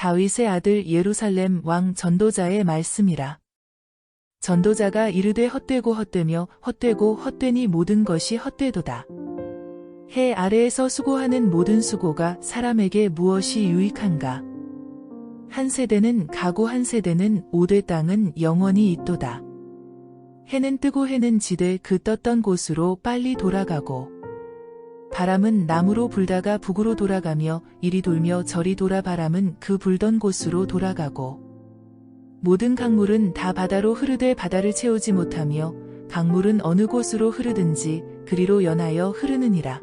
다윗의 아들 예루살렘 왕 전도자의 말씀이라. 전도자가 이르되 헛되고 헛되며 헛되고 헛되니 모든 것이 헛되도다. 해 아래에서 수고하는 모든 수고가 사람에게 무엇이 유익한가? 한 세대는 가고 한 세대는 오되 땅은 영원히 있도다. 해는 뜨고 해는 지되 그 떴던 곳으로 빨리 돌아가고 바람은 남으로 불다가 북으로 돌아가며 이리 돌며 저리 돌아 바람은 그 불던 곳으로 돌아가고 모든 강물은 다 바다로 흐르되 바다를 채우지 못하며 강물은 어느 곳으로 흐르든지 그리로 연하여 흐르느니라.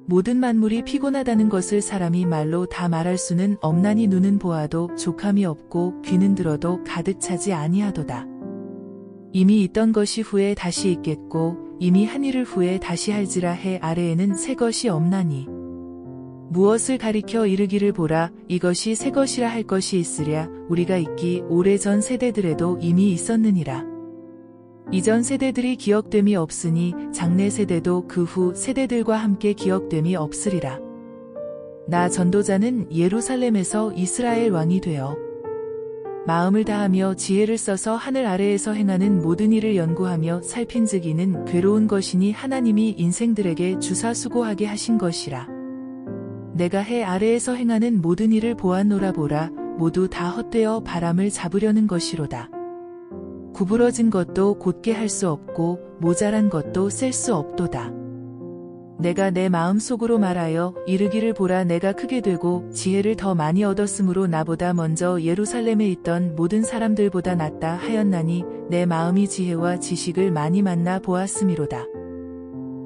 모든 만물이 피곤하다는 것을 사람이 말로 다 말할 수는 없나니 눈은 보아도 족함이 없고 귀는 들어도 가득 차지 아니하도다. 이미 있던 것이 후에 다시 있겠고 이미 한 일을 후에 다시 할지라. 해 아래에는 새 것이 없나니 무엇을 가리켜 이르기를 보라 이것이 새 것이라 할 것이 있으랴. 우리가 있기 오래전 세대들에도 이미 있었느니라. 이전 세대들이 기억됨이 없으니 장래 세대도 그 후 세대들과 함께 기억됨이 없으리라. 나 전도자는 예루살렘에서 이스라엘 왕이 되어 마음을 다하며 지혜를 써서 하늘 아래에서 행하는 모든 일을 연구하며 살핀즉 이는 괴로운 것이니 하나님이 인생들에게 주사 수고하게 하신 것이라. 내가 해 아래에서 행하는 모든 일을 보았노라. 보라 모두 다 헛되어 바람을 잡으려는 것이로다. 구부러진 것도 곧게 할 수 없고 모자란 것도 셀 수 없도다. 내가 내 마음속으로 말하여 이르기를 보라 내가 크게 되고 지혜를 더 많이 얻었으므로 나보다 먼저 예루살렘에 있던 모든 사람들보다 낫다 하였나니 내 마음이 지혜와 지식을 많이 만나 보았음이로다.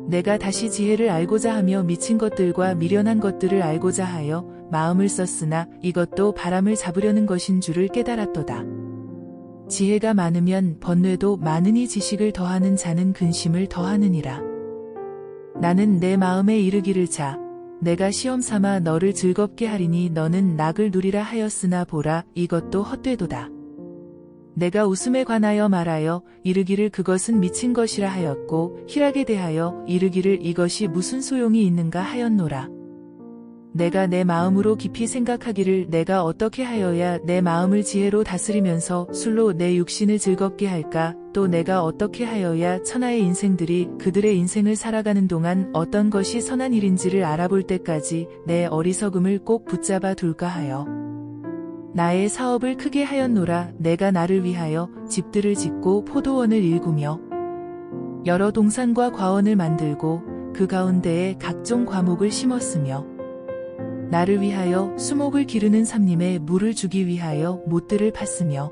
내가 다시 지혜를 알고자 하며 미친 것들과 미련한 것들을 알고자 하여 마음을 썼으나 이것도 바람을 잡으려는 것인 줄을 깨달았도다. 지혜가 많으면 번뇌도 많으니 지식을 더하는 자는 근심을 더하느니라. 나는 내 마음에 이르기를 자 내가 시험 삼아 너를 즐겁게 하리니 너는 낙을 누리라 하였으나 보라 이것도 헛되도다. 내가 웃음에 관하여 말하여 이르기를 그것은 미친 것이라 하였고 희락에 대하여 이르기를 이것이 무슨 소용이 있는가 하였노라. 내가 내 마음으로 깊이 생각하기를 내가 어떻게 하여야 내 마음을 지혜로 다스리면서 술로 내 육신을 즐겁게 할까? 또 내가 어떻게 하여야 천하의 인생들이 그들의 인생을 살아가는 동안 어떤 것이 선한 일인지를 알아볼 때까지 내 어리석음을 꼭 붙잡아 둘까 하여 나의 사업을 크게 하였노라. 내가 나를 위하여 집들을 짓고 포도원을 일구며 여러 동산과 과원을 만들고 그 가운데에 각종 과목을 심었으며 나를 위하여 수목을 기르는 삼림에 물을 주기 위하여 못들을 팠으며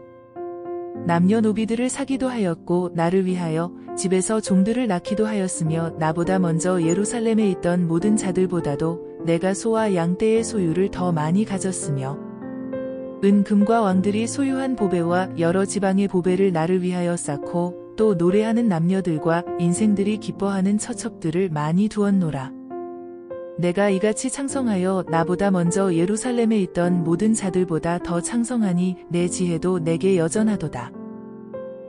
남녀노비들을 사기도 하였고 나를 위하여 집에서 종들을 낳기도 하였으며 나보다 먼저 예루살렘에 있던 모든 자들보다도 내가 소와 양떼의 소유를 더 많이 가졌으며 은금과 왕들이 소유한 보배와 여러 지방의 보배를 나를 위하여 쌓고 또 노래하는 남녀들과 인생들이 기뻐하는 처첩들을 많이 두었노라. 내가 이같이 창성하여 나보다 먼저 예루살렘에 있던 모든 자들보다 더 창성하니 내 지혜도 내게 여전하도다.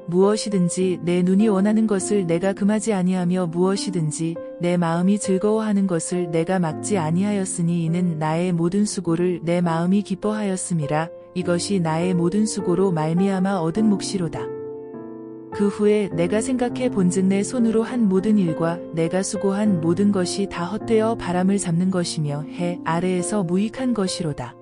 무엇이든지 내 눈이 원하는 것을 내가 금하지 아니하며 무엇이든지 내 마음이 즐거워하는 것을 내가 막지 아니하였으니 이는 나의 모든 수고를 내 마음이 기뻐하였음이라. 이것이 나의 모든 수고로 말미암아 얻은 몫이로다. 그 후에 내가 생각해 본즉 내 손으로 한 모든 일과 내가 수고한 모든 것이 다 헛되어 바람을 잡는 것이며 해 아래에서 무익한 것이로다.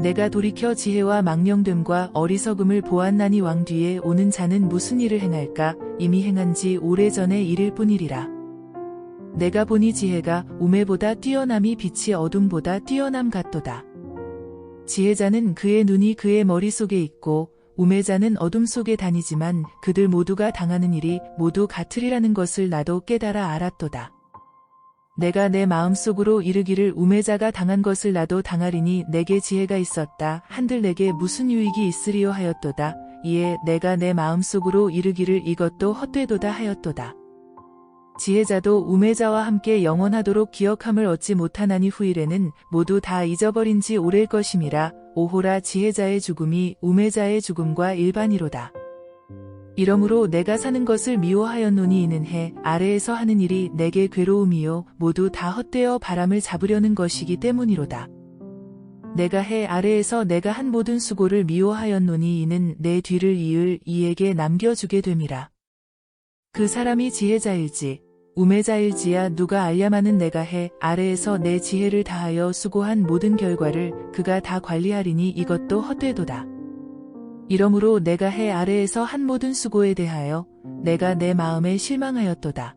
내가 돌이켜 지혜와 망령됨과 어리석음을 보았나니 왕 뒤에 오는 자는 무슨 일을 행할까? 이미 행한 지 오래전의 일일 뿐이리라. 내가 보니 지혜가 우매보다 뛰어남이 빛이 어둠보다 뛰어남 같도다. 지혜자는 그의 눈이 그의 머릿속에 있고 우매자는 어둠 속에 다니지만 그들 모두가 당하는 일이 모두 같으리라는 것을 나도 깨달아 알았도다. 내가 내 마음속으로 이르기를 우매자가 당한 것을 나도 당하리니 내게 지혜가 있었다 한들 내게 무슨 유익이 있으리요 하였도다. 이에 내가 내 마음속으로 이르기를 이것도 헛되도다 하였도다. 지혜자도 우매자와 함께 영원하도록 기억함을 얻지 못하나니 후일에는 모두 다 잊어버린 지 오래일 것임이라. 오호라 지혜자의 죽음이 우매자의 죽음과 일반이로다. 이러므로 내가 사는 것을 미워하였노니 이는 해 아래에서 하는 일이 내게 괴로움이요 모두 다 헛되어 바람을 잡으려는 것이기 때문이로다. 내가 해 아래에서 내가 한 모든 수고를 미워하였노니 이는 내 뒤를 이을 이에게 남겨주게 됨이라. 그 사람이 지혜자일지 우매자일지야 누가 알랴마는 내가 해 아래에서 내 지혜를 다하여 수고한 모든 결과를 그가 다 관리하리니 이것도 헛되도다. 이러므로 내가 해 아래에서 한 모든 수고에 대하여 내가 내 마음에 실망하였도다.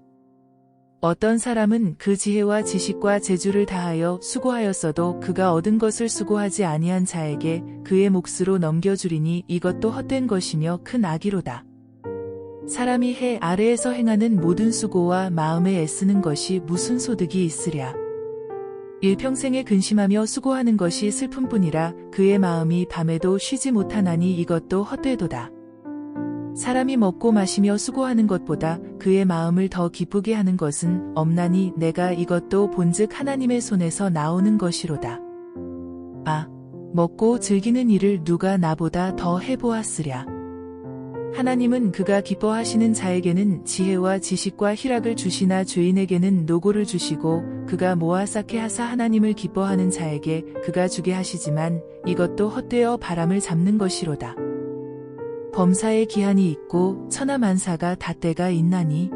어떤 사람은 그 지혜와 지식과 재주를 다하여 수고하였어도 그가 얻은 것을 수고하지 아니한 자에게 그의 몫으로 넘겨주리니 이것도 헛된 것이며 큰 악이로다. 사람이 해 아래에서 행하는 모든 수고와 마음에 애쓰는 것이 무슨 소득이 있으랴. 일평생에 근심하며 수고하는 것이 슬픔뿐이라 그의 마음이 밤에도 쉬지 못하나니 이것도 헛되도다. 사람이 먹고 마시며 수고하는 것보다 그의 마음을 더 기쁘게 하는 것은 없나니 내가 이것도 본즉 하나님의 손에서 나오는 것이로다. 아, 먹고 즐기는 일을 누가 나보다 더 해보았으랴. 하나님은 그가 기뻐하시는 자에게는 지혜와 지식과 희락을 주시나 죄인에게는 노고를 주시고 그가 모아 쌓게 하사 하나님을 기뻐하는 자에게 그가 주게 하시지만 이것도 헛되어 바람을 잡는 것이로다. 범사에 기한이 있고 천하만사가 다 때가 있나니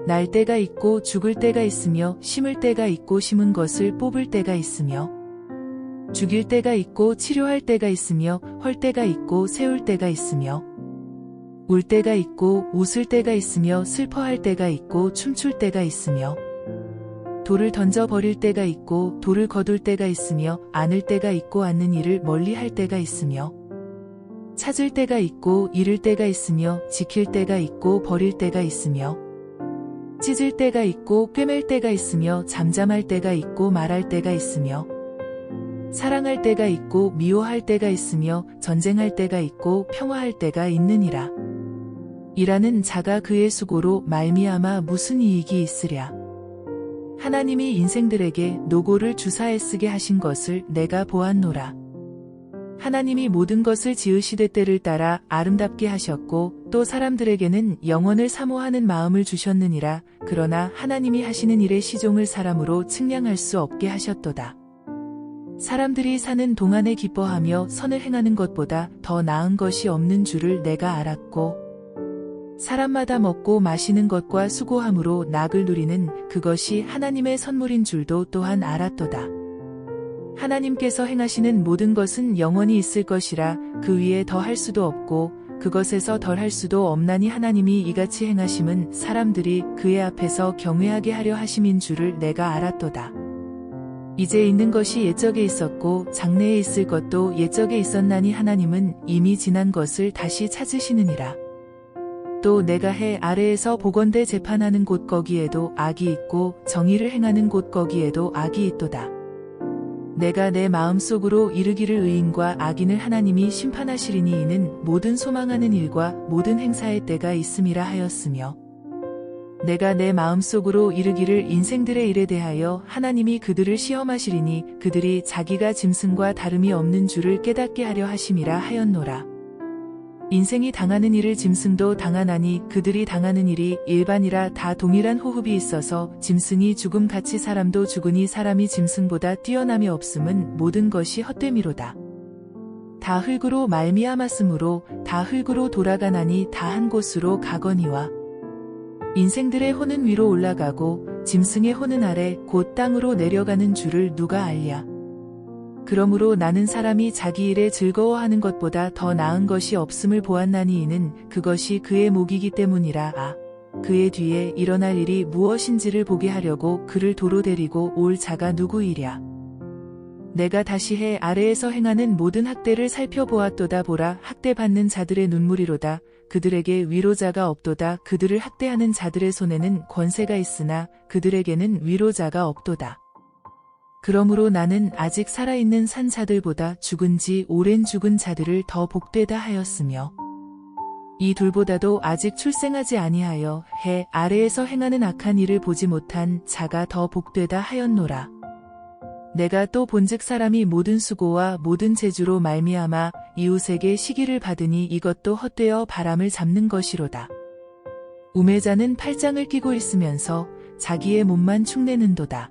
날 때가 있고 죽을 때가 있으며 심을 때가 있고 심은 것을 뽑을 때가 있으며 죽일 때가 있고 치료할 때가 있으며 헐 때가 있고 세울 때가 있으며 울 때가 있고 웃을 때가 있으며 슬퍼할 때가 있고 춤출 때가 있으며 돌을 던져 버릴 때가 있고 돌을 거둘 때가 있으며 안을 때가 있고 않는 일을 멀리 할 때가 있으며 찾을 때가 있고 잃을 때가 있으며 지킬 때가 있고 버릴 때가 있으며 찢을 때가 있고 꿰맬 때가 있으며 잠잠할 때가 있고 말할 때가 있으며 사랑할 때가 있고 미워할 때가 있으며 전쟁할 때가 있고 평화할 때가 있느니라. 일하는 자가 그의 수고로 말미암아 무슨 이익이 있으랴. 하나님이 인생들에게 노고를 주사에 쓰게 하신 것을 내가 보았노라. 하나님이 모든 것을 지으시되 때를 따라 아름답게 하셨고 또 사람들에게는 영원을 사모하는 마음을 주셨느니라. 그러나 하나님이 하시는 일의 시종을 사람으로 측량할 수 없게 하셨도다. 사람들이 사는 동안에 기뻐하며 선을 행하는 것보다 더 나은 것이 없는 줄을 내가 알았고 사람마다 먹고 마시는 것과 수고함으로 낙을 누리는 그것이 하나님의 선물인 줄도 또한 알았도다. 하나님께서 행하시는 모든 것은 영원히 있을 것이라 그 위에 더 할 수도 없고 그것에서 덜 할 수도 없나니 하나님이 이같이 행하심은 사람들이 그의 앞에서 경외하게 하려 하심인 줄을 내가 알았도다. 이제 있는 것이 옛적에 있었고 장래에 있을 것도 옛적에 있었나니 하나님은 이미 지난 것을 다시 찾으시느니라. 또 내가 해 아래에서 보건대 재판하는 곳 거기에도 악이 있고 정의를 행하는 곳 거기에도 악이 있도다. 내가 내 마음속으로 이르기를 의인과 악인을 하나님이 심판하시리니 이는 모든 소망하는 일과 모든 행사의 때가 있음이라 하였으며 내가 내 마음속으로 이르기를 인생들의 일에 대하여 하나님이 그들을 시험하시리니 그들이 자기가 짐승과 다름이 없는 줄을 깨닫게 하려 하심이라 하였노라. 인생이 당하는 일을 짐승도 당하나니 그들이 당하는 일이 일반이라 다 동일한 호흡이 있어서 짐승이 죽음같이 사람도 죽으니 사람이 짐승보다 뛰어남이 없음은 모든 것이 헛됨이로다. 다 흙으로 말미암았으므로 다 흙으로 돌아가나니 다 한 곳으로 가거니와 인생들의 혼은 위로 올라가고 짐승의 혼은 아래 곧 땅으로 내려가는 줄을 누가 알랴. 그러므로 나는 사람이 자기 일에 즐거워하는 것보다 더 나은 것이 없음을 보았나니 이는 그것이 그의 목이기 때문이라. 아, 그의 뒤에 일어날 일이 무엇인지를 보게 하려고 그를 도로 데리고 올 자가 누구이랴. 내가 다시 해 아래에서 행하는 모든 학대를 살펴보았도다. 보라, 학대받는 자들의 눈물이로다. 그들에게 위로자가 없도다. 그들을 학대하는 자들의 손에는 권세가 있으나 그들에게는 위로자가 없도다. 그러므로 나는 아직 살아있는 산 자들보다 죽은 지 오랜 죽은 자들을 더 복되다 하였으며 이 둘보다도 아직 출생하지 아니하여 해 아래에서 행하는 악한 일을 보지 못한 자가 더 복되다 하였노라. 내가 또 본즉 사람이 모든 수고와 모든 재주로 말미암아 이웃에게 시기를 받으니 이것도 헛되어 바람을 잡는 것이로다. 우매자는 팔짱을 끼고 있으면서 자기의 몸만 축내는도다.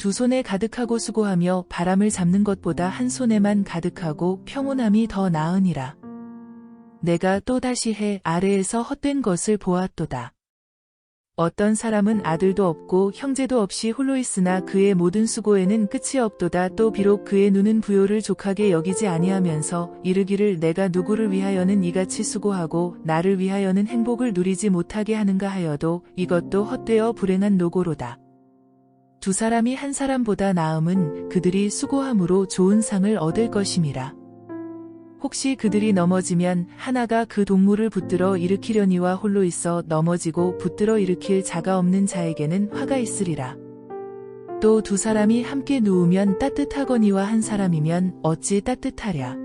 두 손에 가득하고 수고하며 바람을 잡는 것보다 한 손에만 가득하고 평온함이 더 나으니라. 내가 또다시 해 아래에서 헛된 것을 보았도다. 어떤 사람은 아들도 없고 형제도 없이 홀로 있으나 그의 모든 수고에는 끝이 없도다. 또 비록 그의 눈은 부요를 족하게 여기지 아니하면서 이르기를 내가 누구를 위하여는 이같이 수고하고 나를 위하여는 행복을 누리지 못하게 하는가 하여도 이것도 헛되어 불행한 노고로다. 두 사람이 한 사람보다 나음은 그들이 수고함으로 좋은 상을 얻을 것임이라. 혹시 그들이 넘어지면 하나가 그 동물을 붙들어 일으키려니와 홀로 있어 넘어지고 붙들어 일으킬 자가 없는 자에게는 화가 있으리라. 또 두 사람이 함께 누우면 따뜻하거니와 한 사람이면 어찌 따뜻하랴.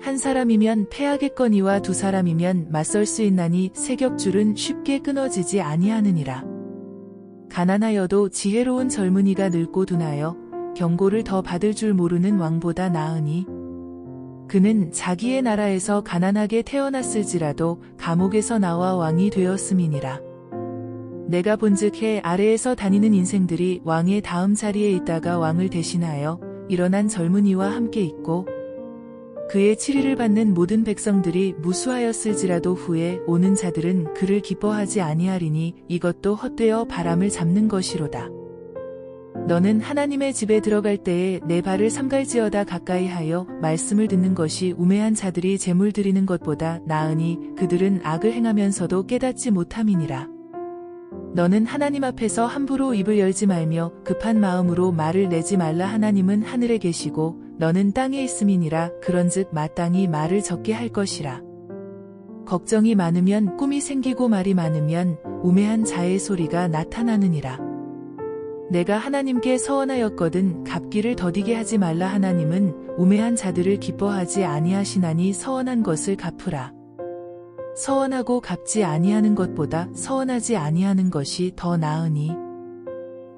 한 사람이면 패하겠거니와 두 사람이면 맞설 수 있나니 세격줄은 쉽게 끊어지지 아니하느니라. 가난하여도 지혜로운 젊은이가 늙고 둔하여 경고를 더 받을 줄 모르는 왕보다 나으니 그는 자기의 나라에서 가난하게 태어났을지라도 감옥에서 나와 왕이 되었음이니라. 내가 본즉 해 아래에서 다니는 인생들이 왕의 다음 자리에 있다가 왕을 대신하여 일어난 젊은이와 함께 있고 그의 치리를 받는 모든 백성들이 무수하였을지라도 후에 오는 자들은 그를 기뻐하지 아니하리니 이것도 헛되어 바람을 잡는 것이로다. 너는 하나님의 집에 들어갈 때에 내 발을 삼갈지어다. 가까이 하여 말씀을 듣는 것이 우매한 자들이 제물 드리는 것보다 나으니 그들은 악을 행하면서도 깨닫지 못함이니라. 너는 하나님 앞에서 함부로 입을 열지 말며 급한 마음으로 말을 내지 말라. 하나님은 하늘에 계시고 너는 땅에 있음이니라. 그런즉 마땅히 말을 적게 할 것이라. 걱정이 많으면 꿈이 생기고 말이 많으면 우매한 자의 소리가 나타나느니라. 내가 하나님께 서원하였거든 갚기를 더디게 하지 말라. 하나님은 우매한 자들을 기뻐하지 아니하시나니 서원한 것을 갚으라. 서원하고 갚지 아니하는 것보다 서원하지 아니하는 것이 더 나으니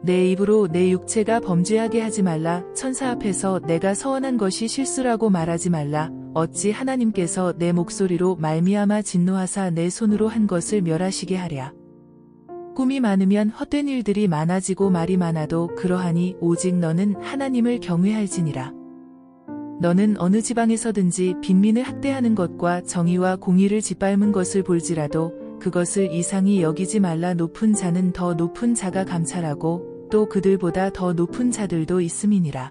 내 입으로 내 육체가 범죄하게 하지 말라. 천사 앞에서 내가 서원한 것이 실수라고 말하지 말라. 어찌 하나님께서 내 목소리로 말미암아 진노하사 내 손으로 한 것을 멸하시게 하랴. 꿈이 많으면 헛된 일들이 많아지고 말이 많아도 그러하니 오직 너는 하나님을 경외할지니라. 너는 어느 지방에서든지 빈민을 학대하는 것과 정의와 공의를 짓밟은 것을 볼지라도 그것을 이상히 여기지 말라. 높은 자는 더 높은 자가 감찰하고 또 그들보다 더 높은 자들도 있음이니라.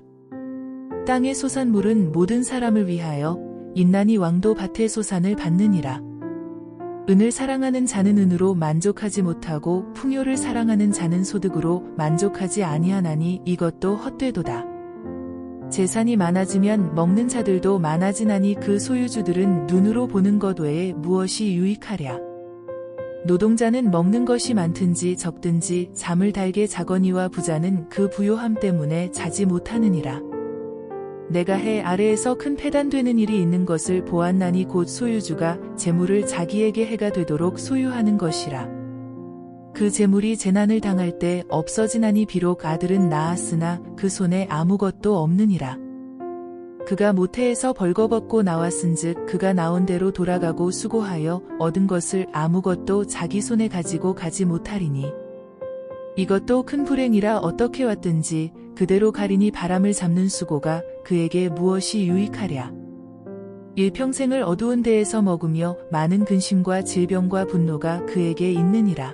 땅의 소산물은 모든 사람을 위하여 인난이 왕도 밭의 소산을 받느니라. 은을 사랑하는 자는 은으로 만족하지 못하고 풍요를 사랑하는 자는 소득으로 만족하지 아니하나니 이것도 헛되도다. 재산이 많아지면 먹는 자들도 많아지나니 그 소유주들은 눈으로 보는 것 외에 무엇이 유익하랴. 노동자는 먹는 것이 많든지 적든지 잠을 달게 자거니와 부자는 그 부요함 때문에 자지 못하느니라. 내가 해 아래에서 큰 패단되는 일이 있는 것을 보았나니 곧 소유주가 재물을 자기에게 해가 되도록 소유하는 것이라. 그 재물이 재난을 당할 때 없어지나니 비록 아들은 낳았으나 그 손에 아무것도 없느니라. 그가 모태에서 벌거벗고 나왔은즉 그가 나온 대로 돌아가고 수고하여 얻은 것을 아무것도 자기 손에 가지고 가지 못하리니 이것도 큰 불행이라. 어떻게 왔든지 그대로 가리니 바람을 잡는 수고가 그에게 무엇이 유익하랴. 일평생을 어두운 데에서 먹으며 많은 근심과 질병과 분노가 그에게 있느니라.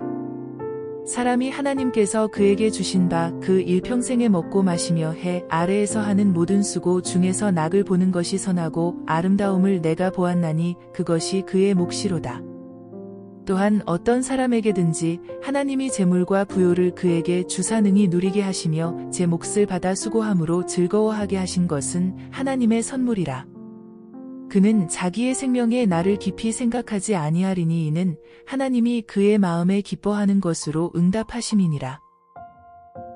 사람이 하나님께서 그에게 주신 바 그 일평생에 먹고 마시며 해 아래에서 하는 모든 수고 중에서 낙을 보는 것이 선하고 아름다움을 내가 보았나니 그것이 그의 몫이로다. 또한 어떤 사람에게든지 하나님이 재물과 부요를 그에게 주사 능히 누리게 하시며 제 몫을 받아 수고함으로 즐거워하게 하신 것은 하나님의 선물이라. 그는 자기의 생명에 나를 깊이 생각하지 아니하리니 이는 하나님이 그의 마음에 기뻐하는 것으로 응답하심이니라.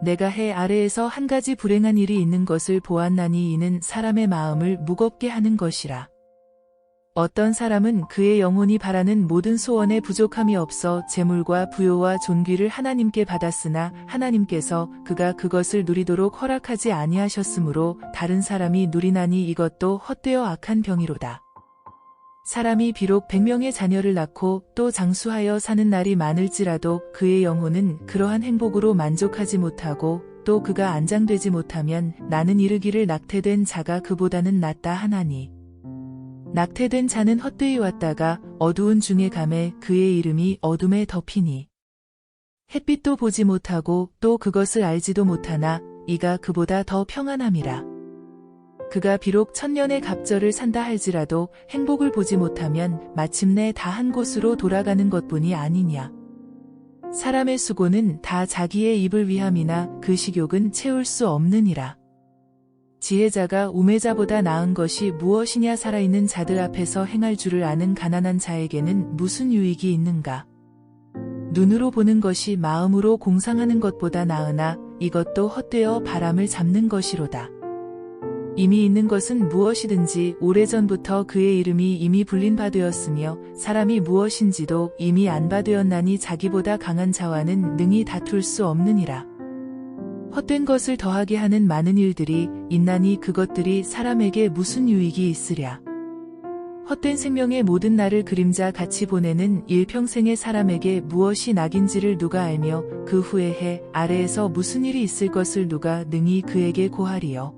내가 해 아래에서 한 가지 불행한 일이 있는 것을 보았나니 이는 사람의 마음을 무겁게 하는 것이라. 어떤 사람은 그의 영혼이 바라는 모든 소원에 부족함이 없어 재물과 부요와 존귀를 하나님께 받았으나 하나님께서 그가 그것을 누리도록 허락하지 아니하셨으므로 다른 사람이 누리나니 이것도 헛되어 악한 병이로다. 사람이 비록 100명의 자녀를 낳고 또 장수하여 사는 날이 많을지라도 그의 영혼은 그러한 행복으로 만족하지 못하고 또 그가 안장되지 못하면 나는 이르기를 낙태된 자가 그보다는 낫다 하나니. 낙태된 자는 헛되이 왔다가 어두운 중에 감에 그의 이름이 어둠에 덮이니. 햇빛도 보지 못하고 또 그것을 알지도 못하나 이가 그보다 더 평안함이라. 그가 비록 천년의 갑절을 산다 할지라도 행복을 보지 못하면 마침내 다 한 곳으로 돌아가는 것뿐이 아니냐. 사람의 수고는 다 자기의 입을 위함이나 그 식욕은 채울 수 없느니라. 지혜자가 우매자보다 나은 것이 무엇이냐. 살아있는 자들 앞에서 행할 줄을 아는 가난한 자에게는 무슨 유익이 있는가. 눈으로 보는 것이 마음으로 공상하는 것보다 나으나 이것도 헛되어 바람을 잡는 것이로다. 이미 있는 것은 무엇이든지 오래전부터 그의 이름이 이미 불린 바 되었으며 사람이 무엇인지도 이미 안 바 되었나니 자기보다 강한 자와는 능히 다툴 수 없느니라. 헛된 것을 더하게 하는 많은 일들이 있나니 그것들이 사람에게 무슨 유익이 있으랴. 헛된 생명의 모든 날을 그림자 같이 보내는 일평생의 사람에게 무엇이 낙인지를 누가 알며 그 후에 해 아래에서 무슨 일이 있을 것을 누가 능히 그에게 고하리요.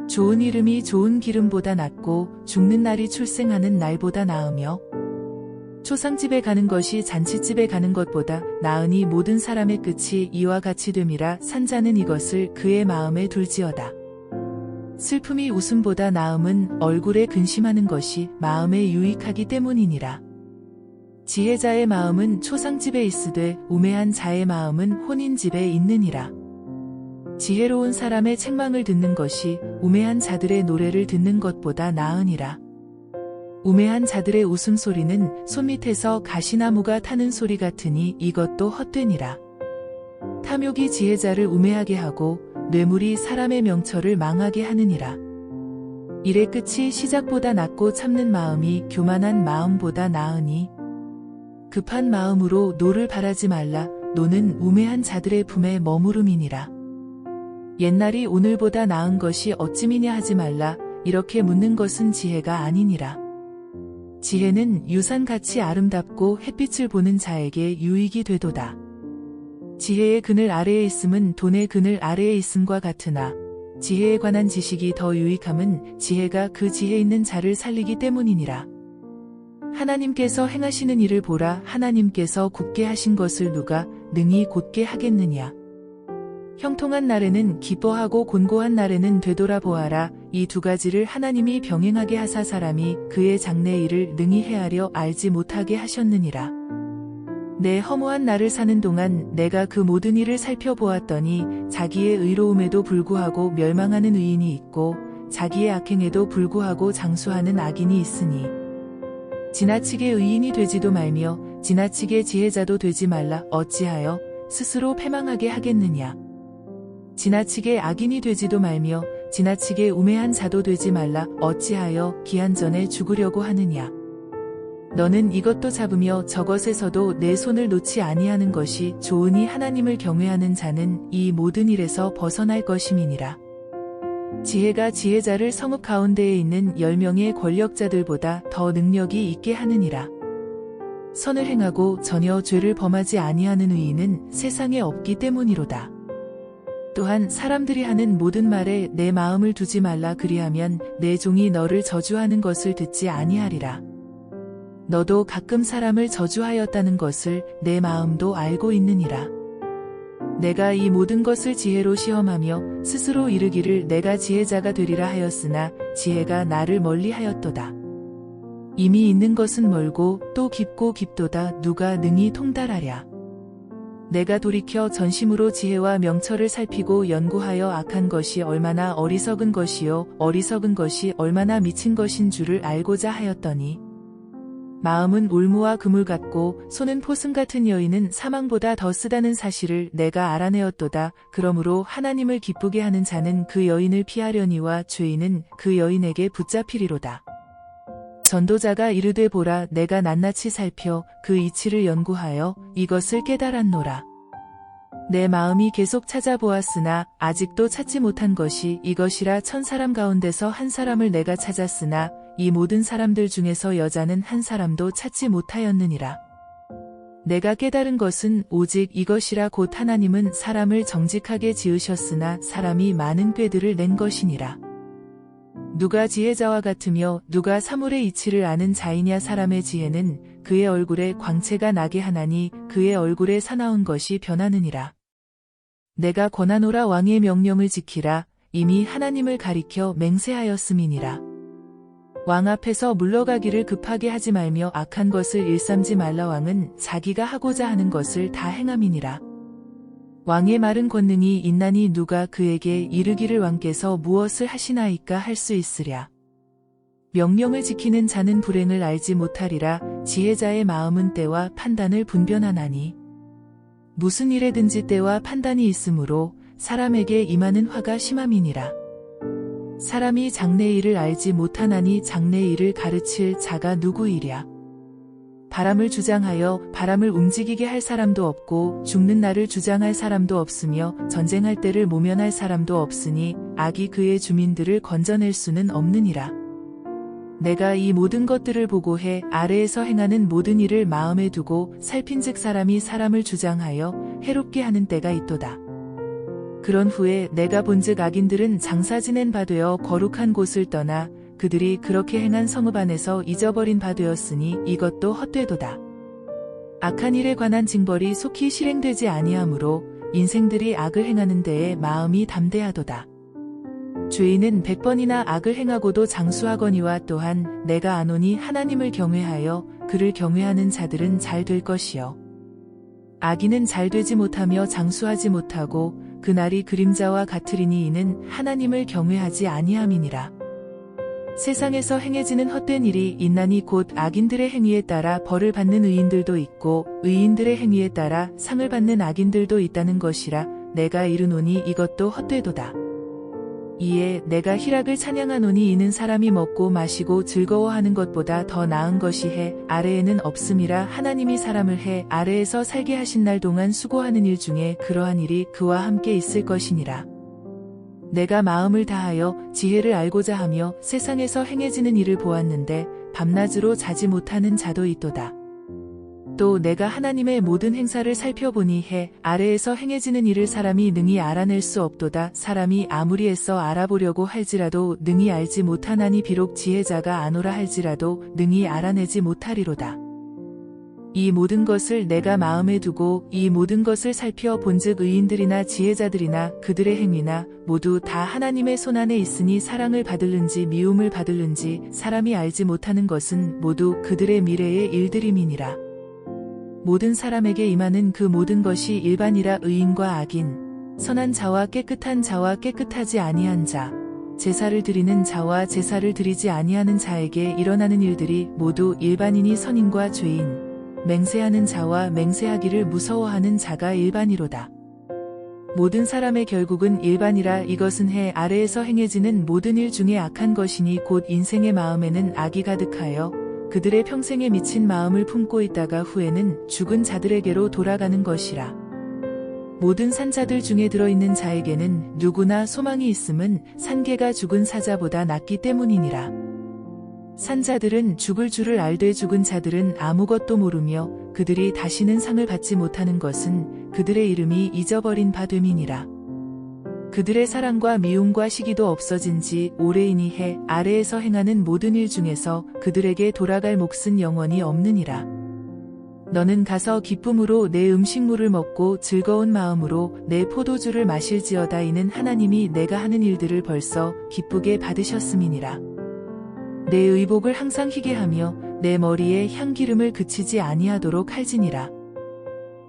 좋은 이름이 좋은 기름보다 낫고 죽는 날이 출생하는 날보다 나으며 초상집에 가는 것이 잔치집에 가는 것보다 나으니 모든 사람의 끝이 이와 같이 됨이라. 산자는 이것을 그의 마음에 둘지어다. 슬픔이 웃음보다 나음은 얼굴에 근심하는 것이 마음에 유익하기 때문이니라. 지혜자의 마음은 초상집에 있으되 우매한 자의 마음은 혼인집에 있느니라. 지혜로운 사람의 책망을 듣는 것이 우매한 자들의 노래를 듣는 것보다 나으니라. 우매한 자들의 웃음소리는 손밑에서 가시나무가 타는 소리 같으니 이것도 헛되니라. 탐욕이 지혜자를 우매하게 하고 뇌물이 사람의 명철을 망하게 하느니라. 일의 끝이 시작보다 낫고 참는 마음이 교만한 마음보다 나으니. 급한 마음으로 노를 바라지 말라. 노는 우매한 자들의 품에 머무름이니라. 옛날이 오늘보다 나은 것이 어찌미냐 하지 말라. 이렇게 묻는 것은 지혜가 아니니라. 지혜는 유산같이 아름답고 햇빛을 보는 자에게 유익이 되도다. 지혜의 그늘 아래에 있음은 돈의 그늘 아래에 있음과 같으나 지혜에 관한 지식이 더 유익함은 지혜가 그 지혜 있는 자를 살리기 때문이니라. 하나님께서 행하시는 일을 보라. 하나님께서 굳게 하신 것을 누가 능히 곧게 하겠느냐. 형통한 날에는 기뻐하고 곤고한 날에는 되돌아보아라. 이 두 가지를 하나님이 병행하게 하사 사람이 그의 장래 일을 능히 헤아려 알지 못하게 하셨느니라. 내 허무한 날을 사는 동안 내가 그 모든 일을 살펴보았더니 자기의 의로움에도 불구하고 멸망하는 의인이 있고 자기의 악행에도 불구하고 장수하는 악인이 있으니 지나치게 의인이 되지도 말며 지나치게 지혜자도 되지 말라. 어찌하여 스스로 패망하게 하겠느냐. 지나치게 악인이 되지도 말며 지나치게 우매한 자도 되지 말라. 어찌하여 기한 전에 죽으려고 하느냐. 너는 이것도 잡으며 저것에서도 내 손을 놓지 아니하는 것이 좋으니 하나님을 경외하는 자는 이 모든 일에서 벗어날 것임이니라. 지혜가 지혜자를 성읍 가운데에 있는 10명의 권력자들보다 더 능력이 있게 하느니라. 선을 행하고 전혀 죄를 범하지 아니하는 의인은 세상에 없기 때문이로다. 또한 사람들이 하는 모든 말에 내 마음을 두지 말라. 그리하면 내 종이 너를 저주하는 것을 듣지 아니하리라. 너도 가끔 사람을 저주하였다는 것을 내 마음도 알고 있느니라. 내가 이 모든 것을 지혜로 시험하며 스스로 이르기를 내가 지혜자가 되리라 하였으나 지혜가 나를 멀리하였도다. 이미 있는 것은 멀고 또 깊고 깊도다. 누가 능히 통달하랴. 내가 돌이켜 전심으로 지혜와 명철을 살피고 연구하여 악한 것이 얼마나 어리석은 것이요 어리석은 것이 얼마나 미친 것인 줄을 알고자 하였더니 마음은 올무와 그물 같고 손은 포승 같은 여인은 사망보다 더 쓰다는 사실을 내가 알아내었도다. 그러므로 하나님을 기쁘게 하는 자는 그 여인을 피하려니와 죄인은 그 여인에게 붙잡히리로다. 전도자가 이르되 보라 내가 낱낱이 살펴 그 이치를 연구하여 이것을 깨달았노라. 내 마음이 계속 찾아보았으나 아직도 찾지 못한 것이 이것이라. 1000사람 가운데서 한 사람을 내가 찾았으나 이 모든 사람들 중에서 여자는 한 사람도 찾지 못하였느니라. 내가 깨달은 것은 오직 이것이라. 곧 하나님은 사람을 정직하게 지으셨으나 사람이 많은 꾀들을 낸 것이니라. 누가 지혜자와 같으며 누가 사물의 이치를 아는 자이냐. 사람의 지혜는 그의 얼굴에 광채가 나게 하나니 그의 얼굴에 사나운 것이 변하느니라. 내가 권하노라. 왕의 명령을 지키라. 이미 하나님을 가리켜 맹세하였음이니라. 왕 앞에서 물러가기를 급하게 하지 말며 악한 것을 일삼지 말라. 왕은 자기가 하고자 하는 것을 다 행함이니라. 왕의 말은 권능이 있나니 누가 그에게 이르기를 왕께서 무엇을 하시나이까 할 수 있으랴. 명령을 지키는 자는 불행을 알지 못하리라. 지혜자의 마음은 때와 판단을 분별하나니 무슨 일에든지 때와 판단이 있으므로 사람에게 임하는 화가 심함이니라. 사람이 장래의 일을 알지 못하나니 장래의 일을 가르칠 자가 누구이랴. 바람을 주장하여 바람을 움직이게 할 사람도 없고 죽는 날을 주장할 사람도 없으며 전쟁할 때를 모면할 사람도 없으니 악이 그의 주민들을 건져낼 수는 없느니라. 내가 이 모든 것들을 보고해 아래에서 행하는 모든 일을 마음에 두고 살핀즉 사람이 사람을 주장하여 해롭게 하는 때가 있도다. 그런 후에 내가 본즉 악인들은 장사 지낸 바 되어 거룩한 곳을 떠나 그들이 그렇게 행한 성읍 안에서 잊어버린 바 되었으니 이것도 헛되도다. 악한 일에 관한 징벌이 속히 실행되지 아니하므로 인생들이 악을 행하는 데에 마음이 담대하도다. 죄인은 100번이나 악을 행하고도 장수하거니와 또한 내가 아노니 하나님을 경외하여 그를 경외하는 자들은 잘 될 것이요. 악인은 잘 되지 못하며 장수하지 못하고 그날이 그림자와 같으리니 이는 하나님을 경외하지 아니함이니라. 세상에서 행해지는 헛된 일이 있나니 곧 악인들의 행위에 따라 벌을 받는 의인들도 있고 의인들의 행위에 따라 상을 받는 악인들도 있다는 것이라. 내가 이르노니 이것도 헛되도다. 이에 내가 희락을 찬양하노니 이는 사람이 먹고 마시고 즐거워하는 것보다 더 나은 것이 해 아래에는 없음이라. 하나님이 사람을 해 아래에서 살게 하신 날 동안 수고하는 일 중에 그러한 일이 그와 함께 있을 것이니라. 내가 마음을 다하여 지혜를 알고자 하며 세상에서 행해지는 일을 보았는데 밤낮으로 자지 못하는 자도 있도다. 또 내가 하나님의 모든 행사를 살펴보니 해 아래에서 행해지는 일을 사람이 능히 알아낼 수 없도다. 사람이 아무리 애써 알아보려고 할지라도 능히 알지 못하나니 비록 지혜자가 아노라 할지라도 능히 알아내지 못하리로다. 이 모든 것을 내가 마음에 두고 이 모든 것을 살펴 본즉 의인들이나 지혜자들이나 그들의 행위나 모두 다 하나님의 손안에 있으니 사랑을 받을는지 미움을 받을는지 사람이 알지 못하는 것은 모두 그들의 미래의 일들임이니라. 모든 사람에게 임하는 그 모든 것이 일반이라. 의인과 악인, 선한 자와 깨끗한 자와 깨끗하지 아니한 자, 제사를 드리는 자와 제사를 드리지 아니하는 자에게 일어나는 일들이 모두 일반이니 선인과 죄인, 맹세하는 자와 맹세하기를 무서워하는 자가 일반이로다. 모든 사람의 결국은 일반이라. 이것은 해 아래에서 행해지는 모든 일 중에 악한 것이니 곧 인생의 마음에는 악이 가득하여 그들의 평생에 미친 마음을 품고 있다가 후에는 죽은 자들에게로 돌아가는 것이라. 모든 산자들 중에 들어있는 자에게는 누구나 소망이 있음은 산개가 죽은 사자보다 낫기 때문이니라. 산자들은 죽을 줄을 알되 죽은 자들은 아무것도 모르며 그들이 다시는 상을 받지 못하는 것은 그들의 이름이 잊어버린 바 됨이니라. 그들의 사랑과 미움과 시기도 없어진 지 오래이니 해 아래에서 행하는 모든 일 중에서 그들에게 돌아갈 몫은 영원히 없느니라. 너는 가서 기쁨으로 내 음식물을 먹고 즐거운 마음으로 내 포도주를 마실지어다. 이는 하나님이 내가 하는 일들을 벌써 기쁘게 받으셨음이니라. 내 의복을 항상 희게 하며 내 머리에 향기름을 그치지 아니하도록 할지니라.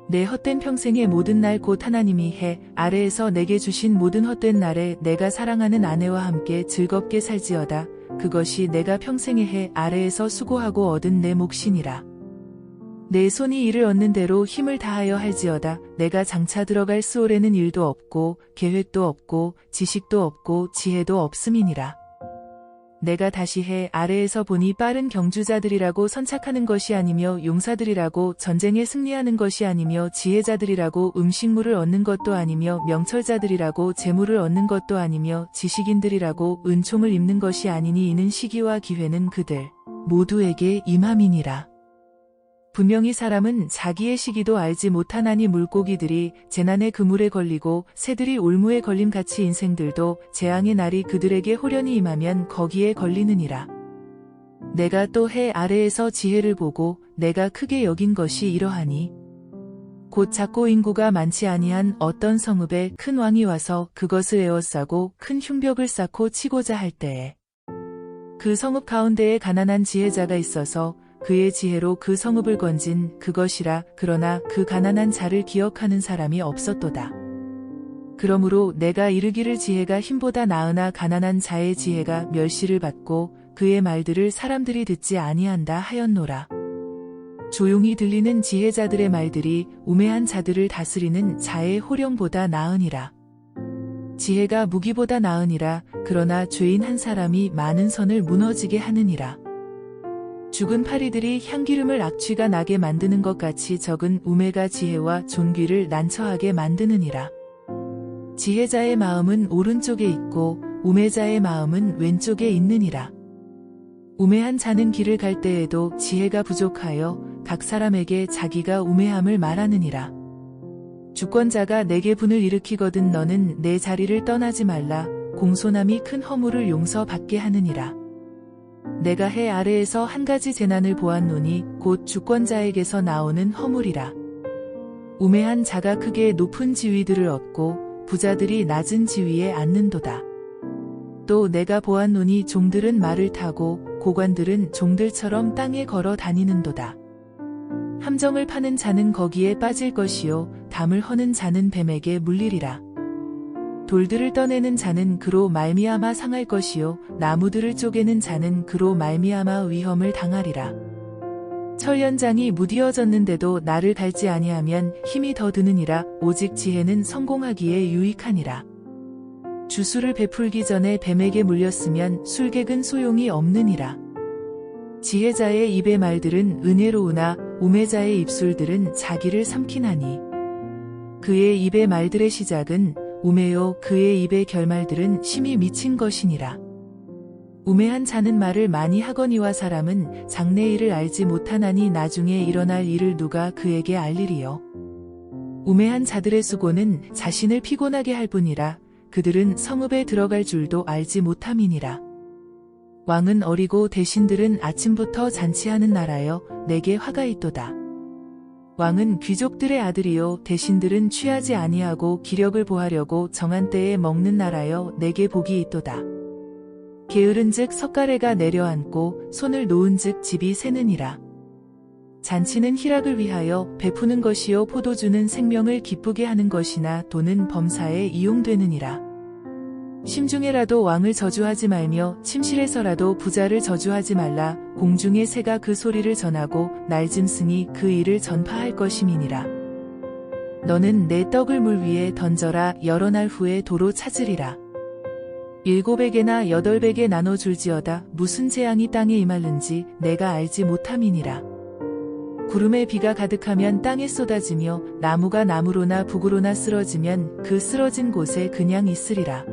내 헛된 평생의 모든 날 곧 하나님이 해 아래에서 내게 주신 모든 헛된 날에 내가 사랑하는 아내와 함께 즐겁게 살지어다. 그것이 내가 평생의 해 아래에서 수고하고 얻은 내 몫이니라. 내 손이 이를 얻는 대로 힘을 다하여 할지어다. 내가 장차 들어갈 수월에는 일도 없고 계획도 없고 지식도 없고 지혜도 없음이니라. 내가 다시 해 아래에서 보니 빠른 경주자들이라고 선착하는 것이 아니며 용사들이라고 전쟁에 승리하는 것이 아니며 지혜자들이라고 음식물을 얻는 것도 아니며 명철자들이라고 재물을 얻는 것도 아니며 지식인들이라고 은총을 입는 것이 아니니 이는 시기와 기회는 그들 모두에게 임함이니라. 분명히 사람은 자기의 시기도 알지 못하나니 물고기들이 재난의 그물에 걸리고 새들이 올무에 걸림같이 인생들도 재앙의 날이 그들에게 호련히 임하면 거기에 걸리느니라. 내가 또 해 아래에서 지혜를 보고 내가 크게 여긴 것이 이러하니 곧 작고 인구가 많지 아니한 어떤 성읍에 큰 왕이 와서 그것을 에워싸고 큰 흉벽을 쌓고 치고자 할 때에 그 성읍 가운데에 가난한 지혜자가 있어서 그의 지혜로 그 성읍을 건진 그것이라. 그러나 그 가난한 자를 기억하는 사람이 없었도다. 그러므로 내가 이르기를 지혜가 힘보다 나으나 가난한 자의 지혜가 멸시를 받고 그의 말들을 사람들이 듣지 아니한다 하였노라. 조용히 들리는 지혜자들의 말들이 우매한 자들을 다스리는 자의 호령보다 나으니라. 지혜가 무기보다 나으니라. 그러나 죄인 한 사람이 많은 선을 무너지게 하느니라. 죽은 파리들이 향기름을 악취가 나게 만드는 것 같이 적은 우매가 지혜와 존귀를 난처하게 만드느니라. 지혜자의 마음은 오른쪽에 있고 우매자의 마음은 왼쪽에 있느니라. 우매한 자는 길을 갈 때에도 지혜가 부족하여 각 사람에게 자기가 우매함을 말하느니라. 주권자가 내게 분을 일으키거든 너는 내 자리를 떠나지 말라. 공손함이 큰 허물을 용서받게 하느니라. 내가 해 아래에서 한 가지 재난을 보았노니 곧 주권자에게서 나오는 허물이라. 우매한 자가 크게 높은 지위들을 얻고 부자들이 낮은 지위에 앉는도다. 또 내가 보았노니 종들은 말을 타고 고관들은 종들처럼 땅에 걸어 다니는도다. 함정을 파는 자는 거기에 빠질 것이요 담을 허는 자는 뱀에게 물리리라. 돌들을 떠내는 자는 그로 말미암아 상할 것이요 나무들을 쪼개는 자는 그로 말미암아 위험을 당하리라. 철연장이 무디어졌는데도 나를 닳지 아니하면 힘이 더 드느니라. 오직 지혜는 성공하기에 유익하니라. 주술을 베풀기 전에 뱀에게 물렸으면 술객은 소용이 없느니라. 지혜자의 입의 말들은 은혜로우나 우매자의 입술들은 자기를 삼키나니 그의 입의 말들의 시작은 우매요 그의 입의 결말들은 심히 미친 것이니라. 우매한 자는 말을 많이 하거니와 사람은 장래 일을 알지 못하나니 나중에 일어날 일을 누가 그에게 알리리요. 우매한 자들의 수고는 자신을 피곤하게 할 뿐이라. 그들은 성읍에 들어갈 줄도 알지 못함이니라. 왕은 어리고 대신들은 아침부터 잔치하는 나라여 내게 화가 있도다. 왕은 귀족들의 아들이요 대신들은 취하지 아니하고 기력을 보하려고 정한 때에 먹는 나라여 내게 복이 있도다. 게으른즉 석가래가 내려앉고 손을 놓은즉 집이 새느니라. 잔치는 희락을 위하여 베푸는 것이요 포도주는 생명을 기쁘게 하는 것이나 돈은 범사에 이용되느니라. 심중에라도 왕을 저주하지 말며 침실에서라도 부자를 저주하지 말라. 공중의 새가 그 소리를 전하고 날짐승이 그 일을 전파할 것임이니라. 너는 내 떡을 물 위에 던져라. 여러 날 후에 도로 찾으리라. 7배개나 8배개 나눠줄지어다. 무슨 재앙이 땅에 임할는지 내가 알지 못함이니라. 구름에 비가 가득하면 땅에 쏟아지며 나무가 나무로나 북으로나 쓰러지면 그 쓰러진 곳에 그냥 있으리라.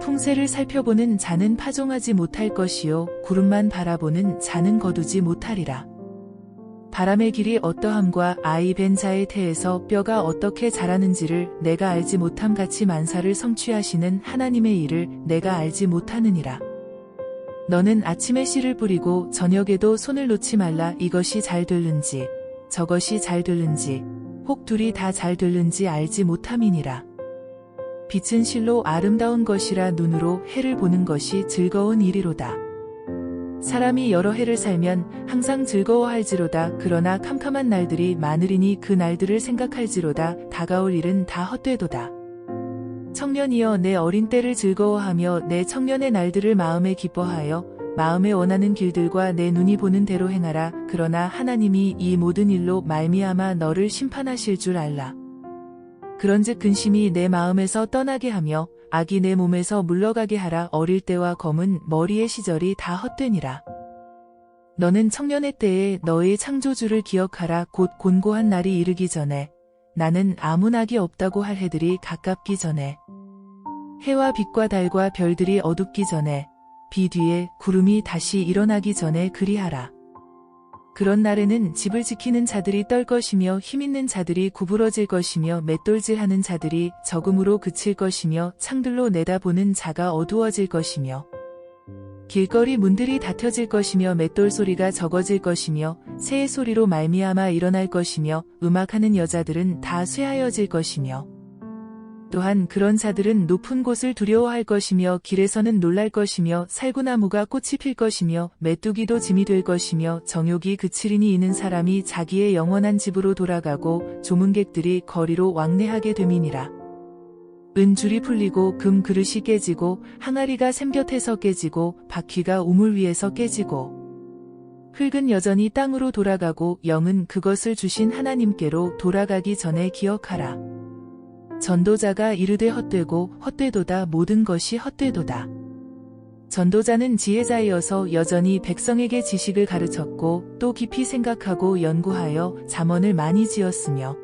풍세를 살펴보는 자는 파종하지 못할 것이요 구름만 바라보는 자는 거두지 못하리라. 바람의 길이 어떠함과 아이 벤 자의 태에서 뼈가 어떻게 자라는지를 내가 알지 못함 같이 만사를 성취하시는 하나님의 일을 내가 알지 못하느니라. 너는 아침에 씨를 뿌리고 저녁에도 손을 놓지 말라. 이것이 잘 될는지 저것이 잘 될는지 혹 둘이 다 잘 될는지 알지 못함이니라. 빛은 실로 아름다운 것이라. 눈으로 해를 보는 것이 즐거운 일이로다. 사람이 여러 해를 살면 항상 즐거워할지로다. 그러나 캄캄한 날들이 많으리니 그 날들을 생각할지로다. 다가올 일은 다 헛되도다. 청년이여 내 어린 때를 즐거워하며 내 청년의 날들을 마음에 기뻐하여 마음에 원하는 길들과 내 눈이 보는 대로 행하라. 그러나 하나님이 이 모든 일로 말미암아 너를 심판하실 줄 알라. 그런즉 근심이 내 마음에서 떠나게 하며 악이 내 몸에서 물러가게 하라. 어릴 때와 검은 머리의 시절이 다 헛되니라. 너는 청년의 때에 너의 창조주를 기억하라. 곧 곤고한 날이 이르기 전에 나는 아무 낙이 없다고 할 해들이 가깝기 전에 해와 빛과 달과 별들이 어둡기 전에 비 뒤에 구름이 다시 일어나기 전에 그리하라. 그런 날에는 집을 지키는 자들이 떨 것이며 힘있는 자들이 구부러질 것이며 맷돌질하는 자들이 적음으로 그칠 것이며 창들로 내다보는 자가 어두워질 것이며 길거리 문들이 닫혀질 것이며 맷돌 소리가 적어질 것이며 새의 소리로 말미암아 일어날 것이며 음악하는 여자들은 다 쇠하여질 것이며 또한 그런 자들은 높은 곳을 두려워할 것이며 길에서는 놀랄 것이며 살구나무가 꽃이 필 것이며 메뚜기도 짐이 될 것이며 정욕이 그치리니 이는 사람이 자기의 영원한 집으로 돌아가고 조문객들이 거리로 왕래하게 됨이니라. 은줄이 풀리고 금 그릇이 깨지고 항아리가 샘곁에서 깨지고 바퀴가 우물 위에서 깨지고 흙은 여전히 땅으로 돌아가고 영은 그것을 주신 하나님께로 돌아가기 전에 기억하라. 전도자가 이르되 헛되고 헛되도다 모든 것이 헛되도다. 전도자는 지혜자이어서 여전히 백성에게 지식을 가르쳤고 또 깊이 생각하고 연구하여 잠언을 많이 지었으며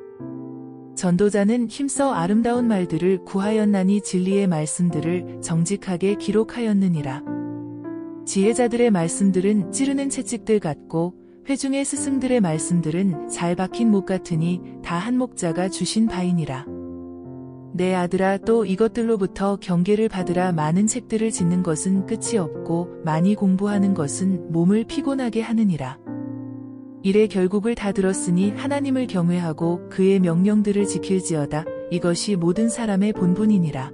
전도자는 힘써 아름다운 말들을 구하였나니 진리의 말씀들을 정직하게 기록하였느니라. 지혜자들의 말씀들은 찌르는 채찍들 같고 회중의 스승들의 말씀들은 잘 박힌 목 같으니 다 한 목자가 주신 바이니라. 내 아들아 또 이것들로부터 경계를 받으라. 많은 책들을 짓는 것은 끝이 없고 많이 공부하는 것은 몸을 피곤하게 하느니라. 이래 결국을 다 들었으니 하나님을 경외하고 그의 명령들을 지킬지어다. 이것이 모든 사람의 본분이니라.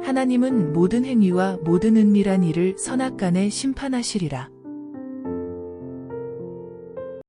하나님은 모든 행위와 모든 은밀한 일을 선악간에 심판하시리라.